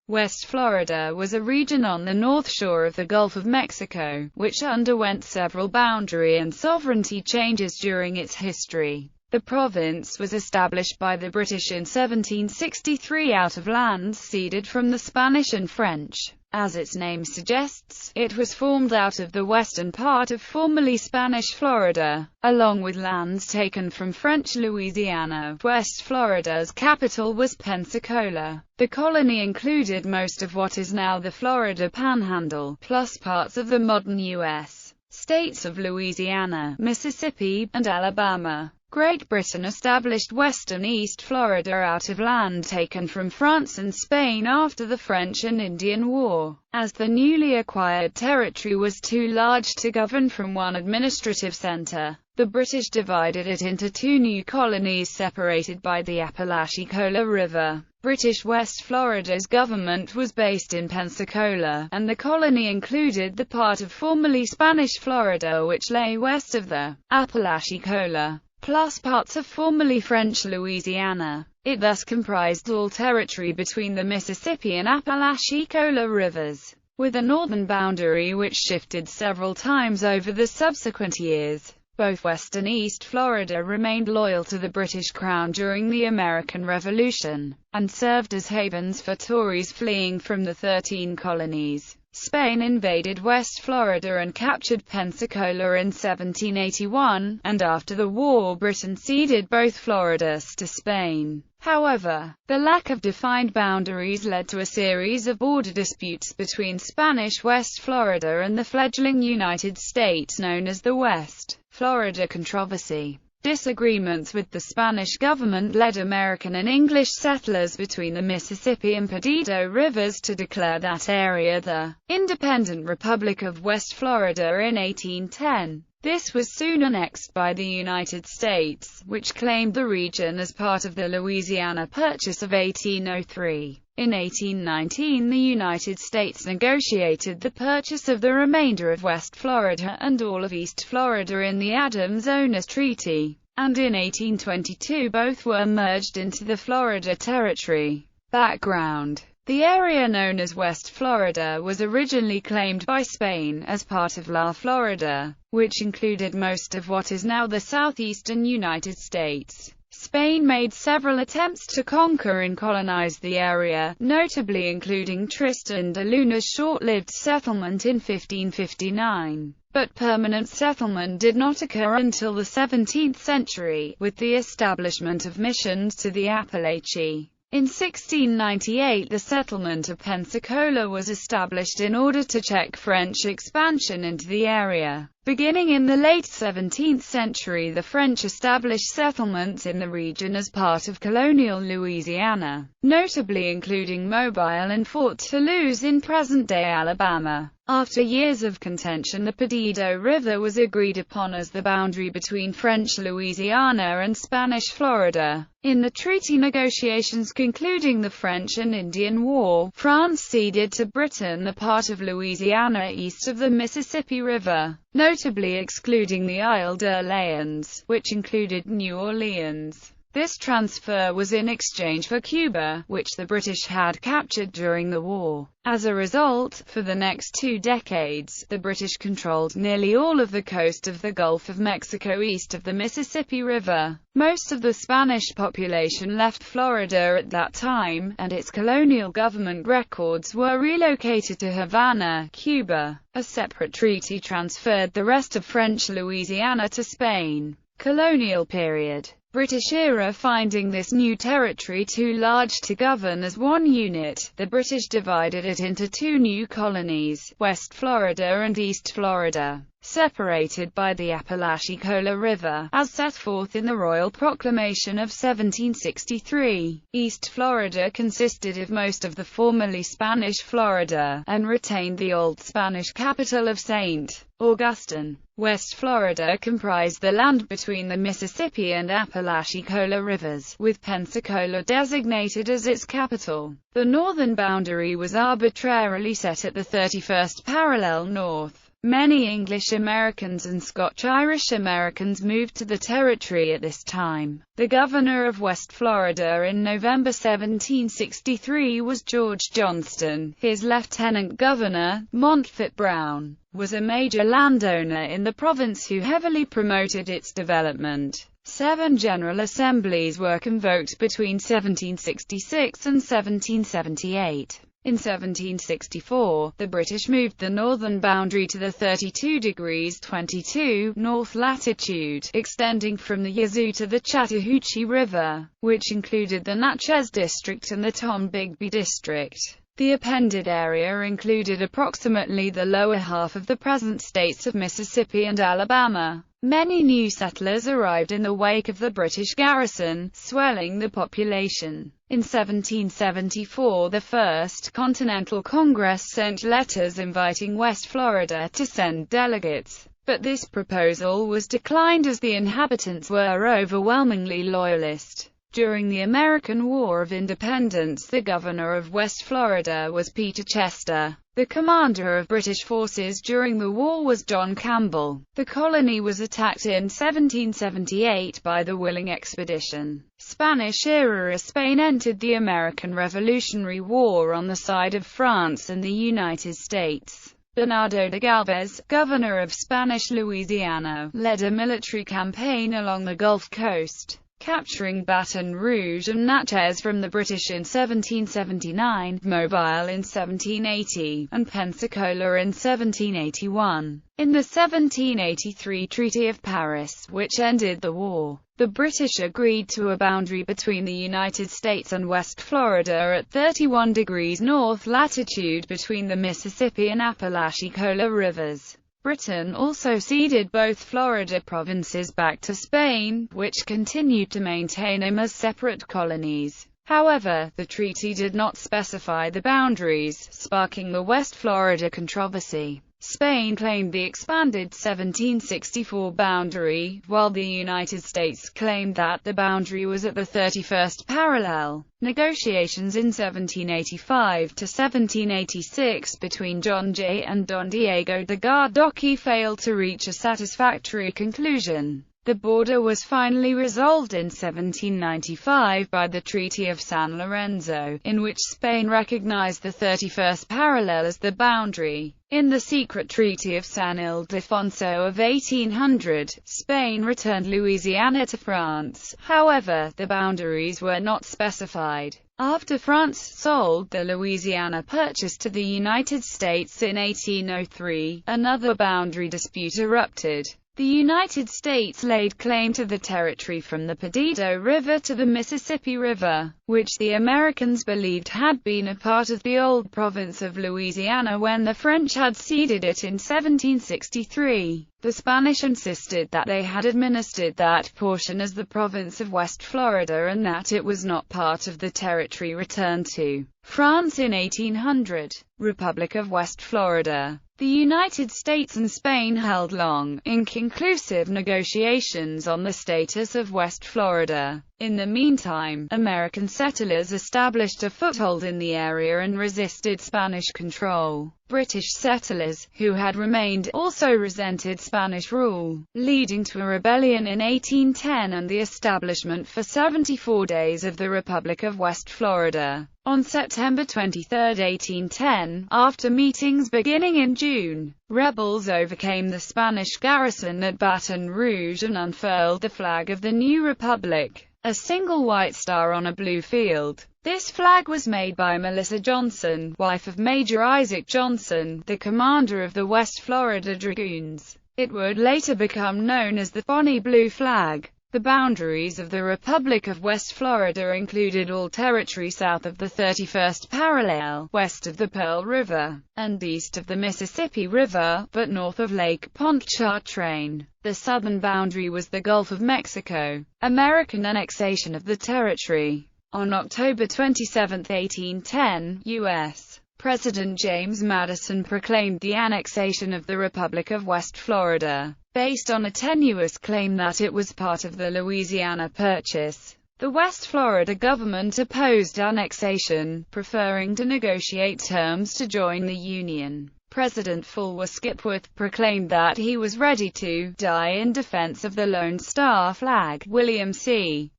West Florida was a region on the north shore of the Gulf of Mexico, which underwent several boundary and sovereignty changes during its history. The province was established by the British in 1763 out of lands ceded from the Spanish and French. As its name suggests, it was formed out of the western part of formerly Spanish Florida, along with lands taken from French Louisiana. West Florida's capital was Pensacola. The colony included most of what is now the Florida Panhandle, plus parts of the modern U.S. states of Louisiana, Mississippi, and Alabama. Great Britain established western East Florida out of land taken from France and Spain after the French and Indian War. As the newly acquired territory was too large to govern from one administrative center, the British divided it into two new colonies separated by the Apalachicola River. British West Florida's government was based in Pensacola, and the colony included the part of formerly Spanish Florida which lay west of the Apalachicola, plus parts of formerly French Louisiana. It thus comprised all territory between the Mississippi and Apalachicola rivers, with a northern boundary which shifted several times over the subsequent years. Both West and East Florida remained loyal to the British Crown during the American Revolution, and served as havens for Tories fleeing from the 13 colonies. Spain invaded West Florida and captured Pensacola in 1781, and after the war Britain ceded both Floridas to Spain. However, the lack of defined boundaries led to a series of border disputes between Spanish West Florida and the fledgling United States known as the West Florida Controversy. Disagreements with the Spanish government led American and English settlers between the Mississippi and Perdido rivers to declare that area the independent Republic of West Florida in 1810. This was soon annexed by the United States, which claimed the region as part of the Louisiana Purchase of 1803. In 1819 the United States negotiated the purchase of the remainder of West Florida and all of East Florida in the Adams-Onis Treaty, and in 1822 both were merged into the Florida Territory. Background: the area known as West Florida was originally claimed by Spain as part of La Florida, which included most of what is now the southeastern United States. Spain made several attempts to conquer and colonize the area, notably including Tristan da Luna's short-lived settlement in 1559. But permanent settlement did not occur until the 17th century, with the establishment of missions to the Appalachia. In 1698 the settlement of Pensacola was established in order to check French expansion into the area. Beginning in the late 17th century the French established settlements in the region as part of colonial Louisiana, notably including Mobile and Fort Toulouse in present-day Alabama. After years of contention the Perdido River was agreed upon as the boundary between French Louisiana and Spanish Florida. In the treaty negotiations concluding the French and Indian War, France ceded to Britain the part of Louisiana east of the Mississippi River, notably excluding the Île-d'Orléans, which included New Orleans. This transfer was in exchange for Cuba, which the British had captured during the war. As a result, for the next 2 decades, the British controlled nearly all of the coast of the Gulf of Mexico east of the Mississippi River. Most of the Spanish population left Florida at that time, and its colonial government records were relocated to Havana, Cuba. A separate treaty transferred the rest of French Louisiana to Spain. Colonial period. British era. Finding this new territory too large to govern as one unit, the British divided it into 2 new colonies, West Florida and East Florida, separated by the Apalachicola River, as set forth in the Royal Proclamation of 1763. East Florida consisted of most of the formerly Spanish Florida, and retained the old Spanish capital of St. Augustine. West Florida comprised the land between the Mississippi and Apalachicola rivers, with Pensacola designated as its capital. The northern boundary was arbitrarily set at the 31st parallel north. Many English Americans and Scotch-Irish Americans moved to the territory at this time. The governor of West Florida in November 1763 was George Johnston. His lieutenant governor, Montfort Brown, was a major landowner in the province who heavily promoted its development. 7 General Assemblies were convoked between 1766 and 1778. In 1764, the British moved the northern boundary to the 32 degrees 22' north latitude, extending from the Yazoo to the Chattahoochee River, which included the Natchez District and the Tombigbee District. The appended area included approximately the lower half of the present states of Mississippi and Alabama. Many new settlers arrived in the wake of the British garrison, swelling the population. In 1774, the First Continental Congress sent letters inviting West Florida to send delegates, but this proposal was declined as the inhabitants were overwhelmingly loyalist. During the American War of Independence, the governor of West Florida was Peter Chester. The commander of British forces during the war was John Campbell. The colony was attacked in 1778 by the Willing Expedition. Spanish-era Spain entered the American Revolutionary War on the side of France and the United States. Bernardo de Galvez, governor of Spanish Louisiana, led a military campaign along the Gulf Coast, capturing Baton Rouge and Natchez from the British in 1779, Mobile in 1780, and Pensacola in 1781. In the 1783 Treaty of Paris, which ended the war, the British agreed to a boundary between the United States and West Florida at 31 degrees north latitude between the Mississippi and Apalachicola rivers. Britain also ceded both Florida provinces back to Spain, which continued to maintain them as separate colonies. However, the treaty did not specify the boundaries, sparking the West Florida controversy. Spain claimed the expanded 1764 boundary, while the United States claimed that the boundary was at the 31st parallel. Negotiations in 1785 to 1786 between John Jay and Don Diego de Gardoqui failed to reach a satisfactory conclusion. The border was finally resolved in 1795 by the Treaty of San Lorenzo, in which Spain recognized the 31st parallel as the boundary. In the secret Treaty of San Ildefonso of 1800, Spain returned Louisiana to France. However, the boundaries were not specified. After France sold the Louisiana Purchase to the United States in 1803, another boundary dispute erupted. The United States laid claim to the territory from the Perdido River to the Mississippi River, which the Americans believed had been a part of the old province of Louisiana when the French had ceded it in 1763. The Spanish insisted that they had administered that portion as the province of West Florida and that it was not part of the territory returned to France in 1800. Republic of West Florida. The United States and Spain held long, inconclusive negotiations on the status of West Florida. In the meantime, American settlers established a foothold in the area and resisted Spanish control. British settlers, who had remained, also resented Spanish rule, leading to a rebellion in 1810 and the establishment for 74 days of the Republic of West Florida. On September 23, 1810, after meetings beginning in June, rebels overcame the Spanish garrison at Baton Rouge and unfurled the flag of the new republic, a single white star on a blue field. This flag was made by Melissa Johnson, wife of Major Isaac Johnson, the commander of the West Florida Dragoons. It would later become known as the Bonnie Blue Flag. The boundaries of the Republic of West Florida included all territory south of the 31st parallel, west of the Pearl River, and east of the Mississippi River, but north of Lake Pontchartrain. The southern boundary was the Gulf of Mexico. American annexation of the territory. On October 27, 1810, U.S. President James Madison proclaimed the annexation of the Republic of West Florida, based on a tenuous claim that it was part of the Louisiana Purchase. The West Florida government opposed annexation, preferring to negotiate terms to join the Union. President Fulton Skipworth proclaimed that he was ready to die in defense of the Lone Star flag. William C.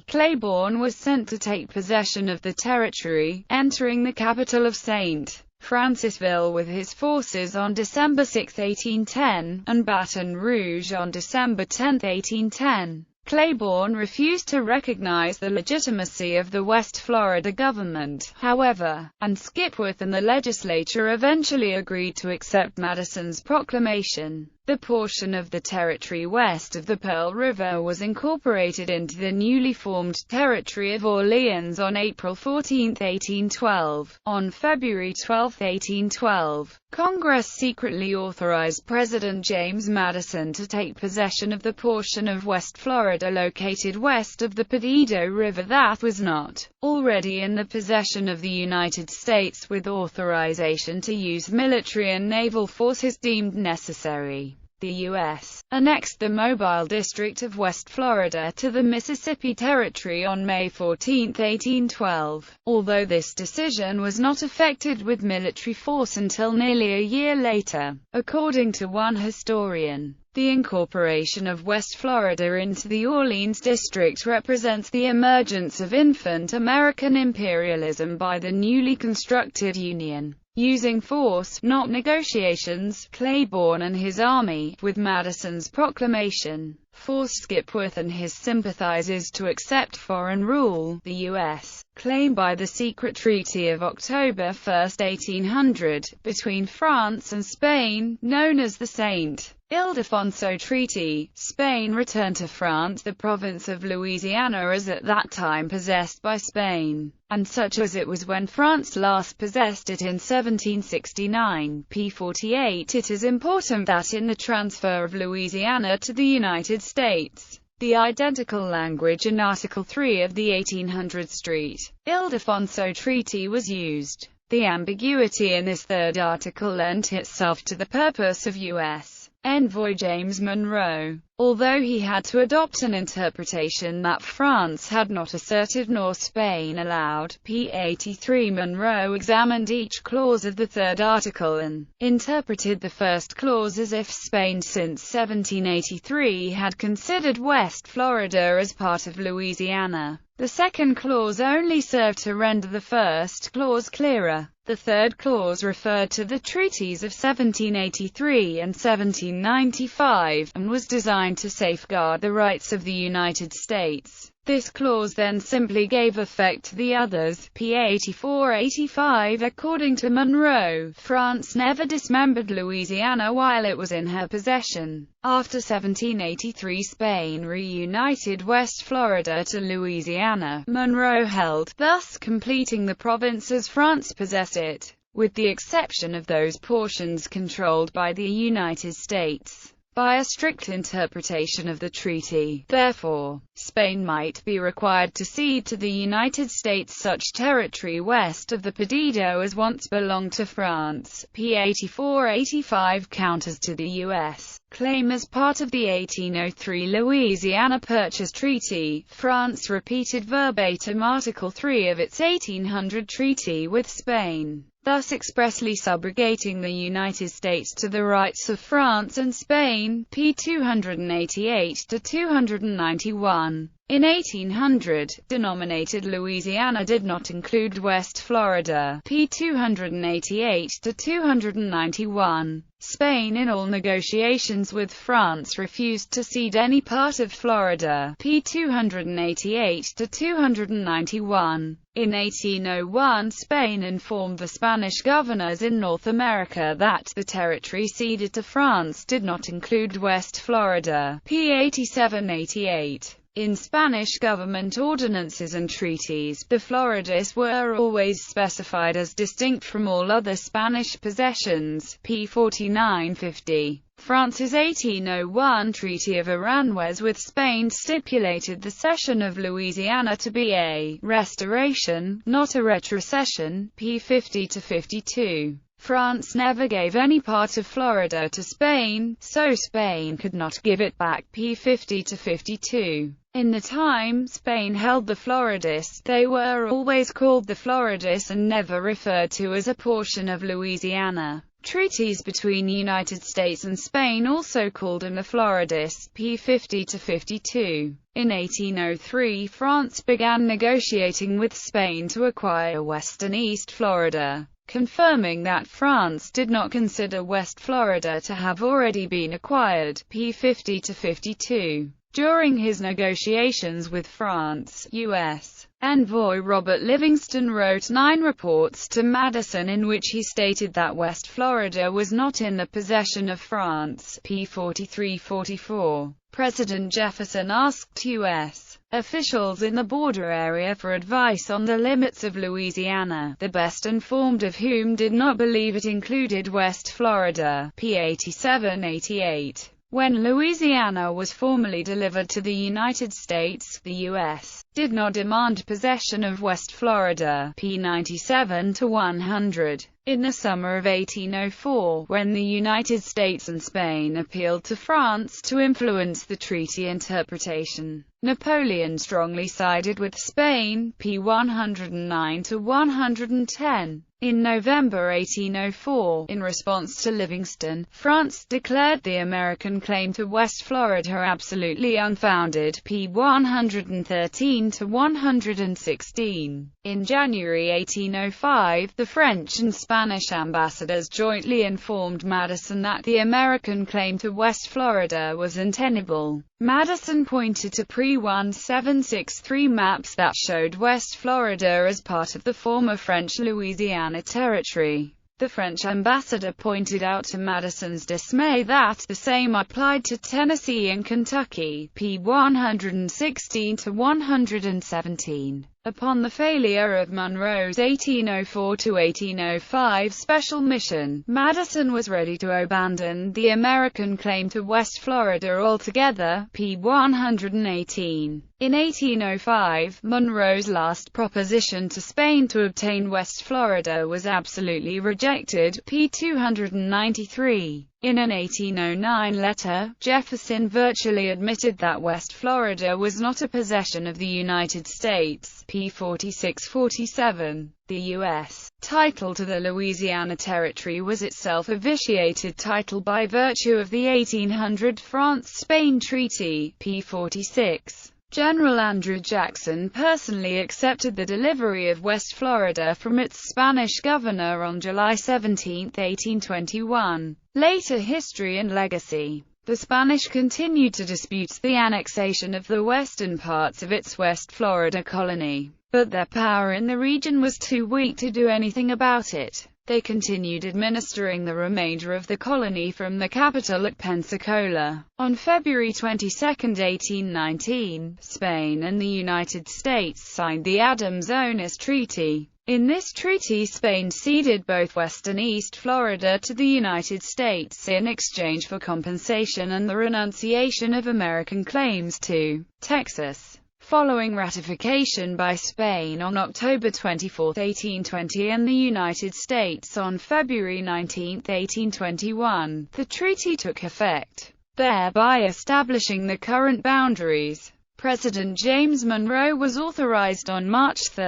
Claiborne was sent to take possession of the territory, entering the capital of St. Francisville with his forces on December 6, 1810, and Baton Rouge on December 10, 1810. Claiborne refused to recognize the legitimacy of the West Florida government, however, and Skipworth and the legislature eventually agreed to accept Madison's proclamation. The portion of the territory west of the Pearl River was incorporated into the newly formed Territory of Orleans on April 14, 1812. On February 12, 1812, Congress secretly authorized President James Madison to take possession of the portion of West Florida located west of the Perdido River that was not already in the possession of the United States, with authorization to use military and naval forces deemed necessary. The U.S. annexed the Mobile District of West Florida to the Mississippi Territory on May 14, 1812, although this decision was not effected with military force until nearly a year later. According to one historian, the incorporation of West Florida into the Orleans District represents the emergence of infant American imperialism by the newly constructed Union. Using force, not negotiations, Claiborne and his army, with Madison's proclamation, forced Skipworth and his sympathizers to accept foreign rule. The U.S. claim by the secret treaty of October 1, 1800, between France and Spain, known as the St. Ildefonso Treaty, Spain returned to France the province of Louisiana as at that time possessed by Spain, and such as it was when France last possessed it in 1769. p. 48. It is important that in the transfer of Louisiana to the United States, the identical language in Article 3 of the 1800 St. Ildefonso Treaty was used. The ambiguity in this third article lent itself to the purpose of U.S. Envoy James Monroe, although he had to adopt an interpretation that France had not asserted nor Spain allowed. p. 83. Monroe examined each clause of the third article and interpreted the first clause as if Spain since 1783 had considered West Florida as part of Louisiana. The second clause only served to render the first clause clearer. The third clause referred to the treaties of 1783 and 1795, and was designed to safeguard the rights of the United States. This clause then simply gave effect to the others. p. 84-85. According to Monroe, France never dismembered Louisiana while it was in her possession. After 1783, Spain reunited West Florida to Louisiana, Monroe held, thus completing the province as France possessed it, with the exception of those portions controlled by the United States. By a strict interpretation of the treaty, therefore, Spain might be required to cede to the United States such territory west of the Perdido as once belonged to France. p. 84-85 counters to the U.S. claim as part of the 1803 Louisiana Purchase Treaty. France repeated verbatim Article 3 of its 1800 treaty with Spain, thus expressly subrogating the United States to the rights of France and Spain. p. 288-291. In 1800, denominated Louisiana did not include West Florida. p. 288-291. Spain in all negotiations with France refused to cede any part of Florida. p. 288-291. In 1801, Spain informed the Spanish governors in North America that the territory ceded to France did not include West Florida. p. 87-88. In Spanish government ordinances and treaties, the Floridas were always specified as distinct from all other Spanish possessions. p. 49-50. France's 1801 Treaty of Aranjuez with Spain stipulated the cession of Louisiana to be a restoration, not a retrocession. p. 50-52. France never gave any part of Florida to Spain, so Spain could not give it back. p. 50-52. In the time Spain held the Floridas, they were always called the Floridas and never referred to as a portion of Louisiana. Treaties between the United States and Spain, also called in the Floridists, p. 50–52. In 1803, France began negotiating with Spain to acquire West and East Florida, confirming that France did not consider West Florida to have already been acquired, p. 50–52. During his negotiations with France, U.S. envoy Robert Livingston wrote 9 reports to Madison in which he stated that West Florida was not in the possession of France, p. 43–44. President Jefferson asked U.S. officials in the border area for advice on the limits of Louisiana, the best informed of whom did not believe it included West Florida, p. 87–88. When Louisiana was formally delivered to the United States, the U.S. did not demand possession of West Florida, p. 97–100. In the summer of 1804, when the United States and Spain appealed to France to influence the treaty interpretation, Napoleon strongly sided with Spain, p. 109–110. In November 1804, in response to Livingston, France declared the American claim to West Florida absolutely unfounded, p. 113–116. In January 1805, the French and Spanish ambassadors jointly informed Madison that the American claim to West Florida was untenable. Madison pointed to pre-1763 maps that showed West Florida as part of the former French Louisiana Territory. The French ambassador pointed out to Madison's dismay that the same applied to Tennessee and Kentucky, p. 116–117. Upon the failure of Monroe's 1804–1805 special mission, Madison was ready to abandon the American claim to West Florida altogether, p. 118. In 1805, Monroe's last proposition to Spain to obtain West Florida was absolutely rejected, p. 293. In an 1809 letter, Jefferson virtually admitted that West Florida was not a possession of the United States, p. 46–47. The U.S. title to the Louisiana Territory was itself a vitiated title by virtue of the 1800 France-Spain Treaty, p. 46. General Andrew Jackson personally accepted the delivery of West Florida from its Spanish governor on July 17, 1821. Later history and legacy. The Spanish continued to dispute the annexation of the western parts of its West Florida colony, but their power in the region was too weak to do anything about it. They continued administering the remainder of the colony from the capital at Pensacola. On February 22, 1819, Spain and the United States signed the Adams-Onis Treaty. In this treaty, Spain ceded both West and East Florida to the United States in exchange for compensation and the renunciation of American claims to Texas. Following ratification by Spain on October 24, 1820 and the United States on February 19, 1821, the treaty took effect, thereby establishing the current boundaries. President James Monroe was authorized on March 3,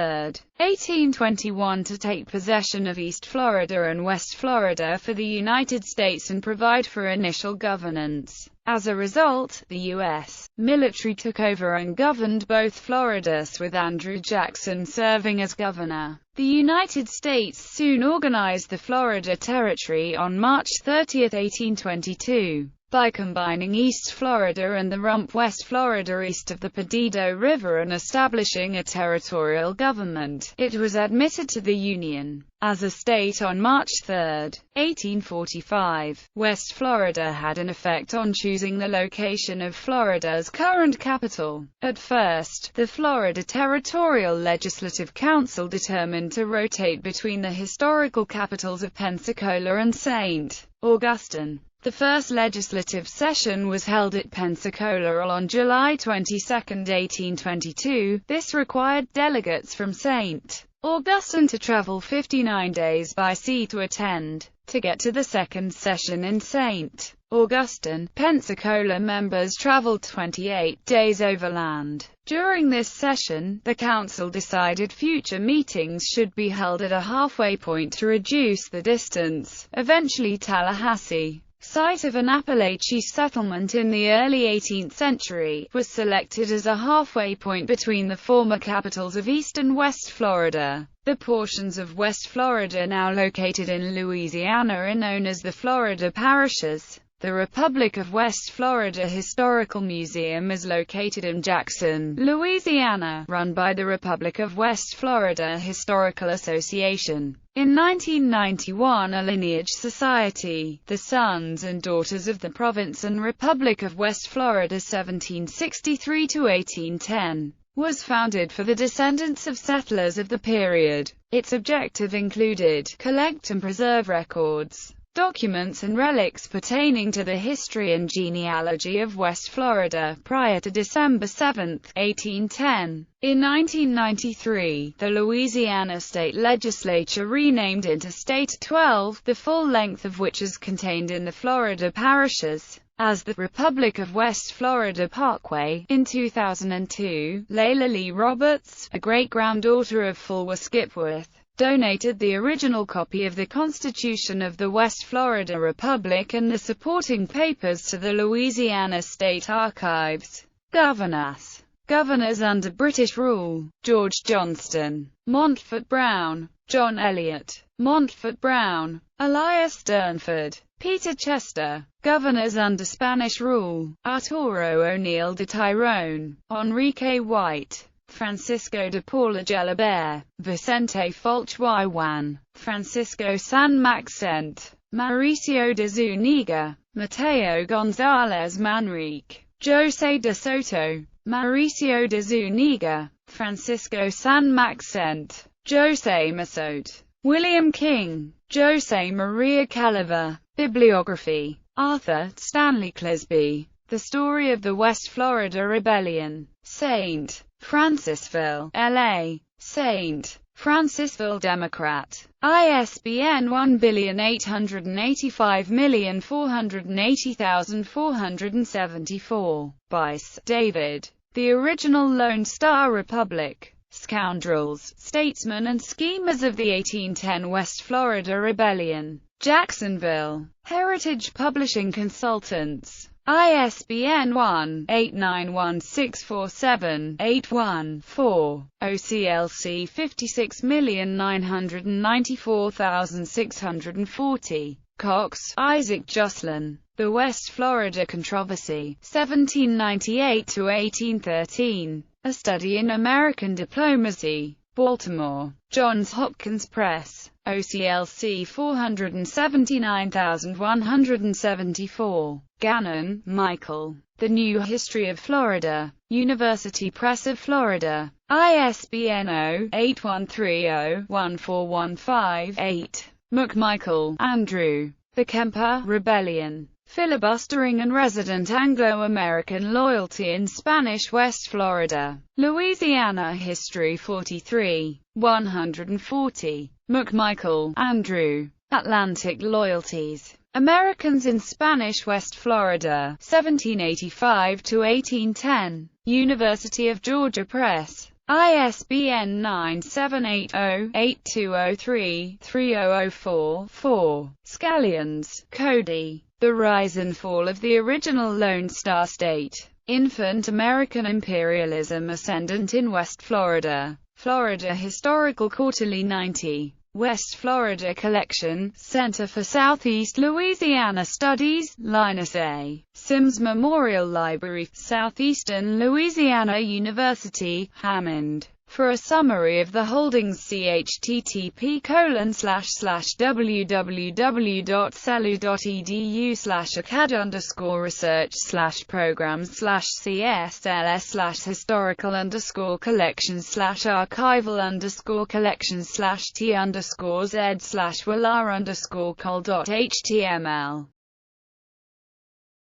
1821 to take possession of East Florida and West Florida for the United States and provide for initial governance. As a result, the U.S. military took over and governed both Floridas, with Andrew Jackson serving as governor. The United States soon organized the Florida Territory on March 30, 1822. By combining East Florida and the rump West Florida east of the Perdido River and establishing a territorial government, it was admitted to the Union as a state on March 3, 1845. West Florida had an effect on choosing the location of Florida's current capital. At first, the Florida Territorial Legislative Council determined to rotate between the historical capitals of Pensacola and St. Augustine. The first legislative session was held at Pensacola on July 22, 1822. This required delegates from St. Augustine to travel 59 days by sea to attend. To get to the second session in St. Augustine, Pensacola, members traveled 28 days overland. During this session, the council decided future meetings should be held at a halfway point to reduce the distance. Eventually Tallahassee, site of an Appalachian settlement in the early 18th century, was selected as a halfway point between the former capitals of East and West Florida. The portions of West Florida now located in Louisiana are known as the Florida parishes. The Republic of West Florida Historical Museum is located in Jackson, Louisiana, run by the Republic of West Florida Historical Association. In 1991, a lineage society, the Sons and Daughters of the Province and Republic of West Florida 1763 to 1810, was founded for the descendants of settlers of the period. Its objective included collect and preserve records, documents and relics pertaining to the history and genealogy of West Florida prior to December 7, 1810. In 1993, the Louisiana state legislature renamed Interstate 12, the full length of which is contained in the Florida parishes, as the Republic of West Florida Parkway. In 2002, Layla Lee Roberts, a great-granddaughter of Fulwer Skipworth, donated the original copy of the Constitution of the West Florida Republic and the supporting papers to the Louisiana State Archives. Governors under British rule: George Johnston, Montfort Brown, John Eliot, Montfort Brown, Elias Durnford, Peter Chester. Governors under Spanish rule: Arturo O'Neill de Tyrone, Enrique White, Francisco de Paula Gelabert, Vicente Fulch Juan, Francisco San Maxent, Mauricio de Zuniga, Mateo González Manrique, José de Soto, Mauricio de Zuniga, Francisco San Maxent, José Masot, William King, José Maria Calaver. Bibliography: Arthur Stanley Clisby, The Story of the West Florida Rebellion, St. Francisville, LA, St. Francisville Democrat, ISBN 1880480,474. Bice, David. The Original Lone Star Republic. Scoundrels, Statesmen and Schemers of the 1810 West Florida Rebellion. Jacksonville. Heritage Publishing Consultants. ISBN 1-891647-81-4, OCLC 56,994,640. Cox, Isaac Jocelyn. The West Florida Controversy, 1798–1813. A Study in American Diplomacy. Baltimore, Johns Hopkins Press. OCLC 479174. Gannon, Michael. The New History of Florida. University Press of Florida. ISBN 0-8130-1415-8. McMichael, Andrew. The Kemper Rebellion. Filibustering and Resident Anglo-American Loyalty in Spanish West Florida. Louisiana History 43. 140. McMichael, Andrew. Atlantic Loyalties. Americans in Spanish West Florida, 1785–1810. University of Georgia Press. ISBN 978-0-8203-3004-4. Scallions, Cody. The Rise and Fall of the Original Lone Star State. Infant American Imperialism Ascendant in West Florida. Florida Historical Quarterly 90. West Florida Collection, Center for Southeast Louisiana Studies, Linus A. Sims Memorial Library, Southeastern Louisiana University, Hammond. For a summary of the holdings, see http://www.salu.edu/acad_research/programs/cs/archival_collections/t_z/will.html